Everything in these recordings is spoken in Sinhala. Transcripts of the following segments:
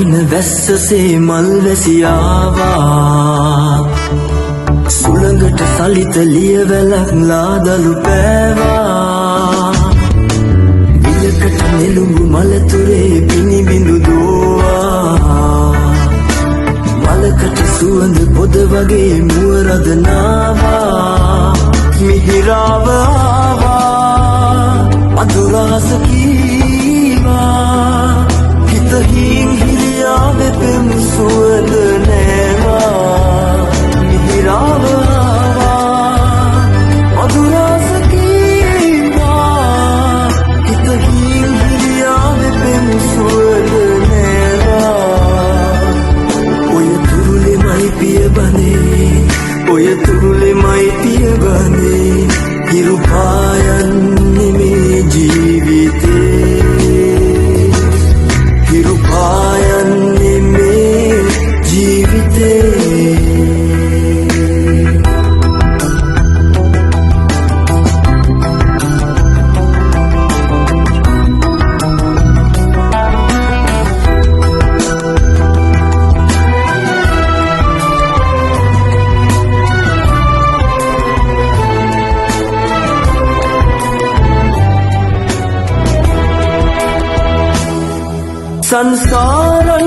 වහින වැස්සසේ මල් වැසියාවා සුළඟට සලිත ලියවැලක් ලාදලු පෑවා විලකට නෙළුඹු මලතුරේ පිනිබිඳු දෝවා මලකට සුවඳ පොද වගේ මුව රදනාවා මිහිරාව ආවා අඳුරාස කීවා හිතහින් හිරියාවේ පෙම් සුවඳ නෑවා මිහිරාව ආවා අඳුරාස කීවා හිතහින් හිරියාවේ පෙම් සුවඳ නෑවා ඔය තුරුලෙමයි පියබනේ ඔය තුරුලෙමයි පියබනේ හිරු පායන්නේ මේ ජීවිතේ හිරු පායන්නේ මේ ජීවිතේ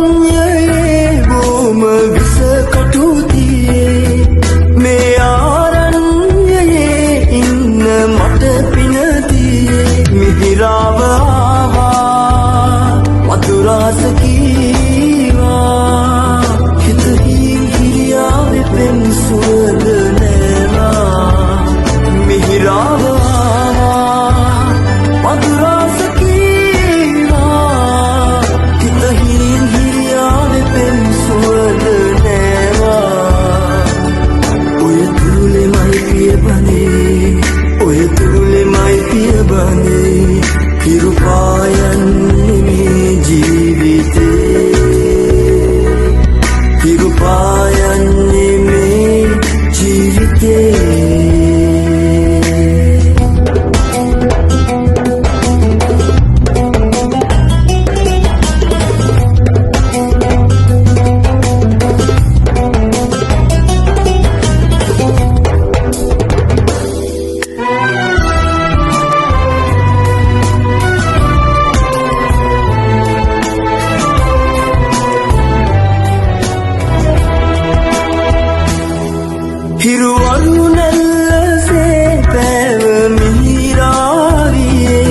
සංසාරඤ්ඤයේ බොම විස කටුතියේ මේ ආරණ්‍යයේ ඉන්න මට පිනතියේ මිහිරාව ආවා මధుරාස කීවා හිතහින් හිරියාවේ පෙම් සුවඳ නෑවා මිහිරාව ආවා මధుරාස හිරු පායන්නේ මේ ජීවිතේ හිරු පායන්නේ මේ ජීවිතේ හිරුවරු නැල්ලසේ පැව මිහිරාවියේ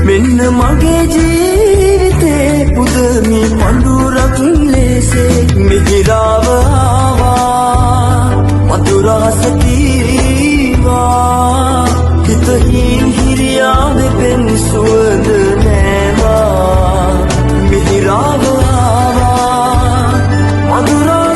මෙන්න මගේ ජීවිතේ පුදමි පඳුරක් ලෙසේ මිහිරාව ආවා මధుරාස කීවා හිතහින් හිරියාවේ පෙම් සුවඳ නෑවා මිහිරාව ආවා මధుරාස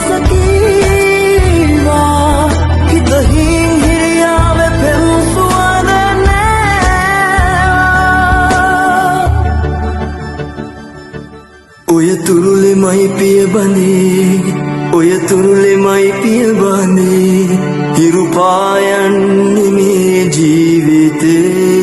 ඔය තුරුලෙමයි පියබනේ ඔය තුරුලෙමයි පියබනේ හිරු පායන්නේ මේ ජීවිතේ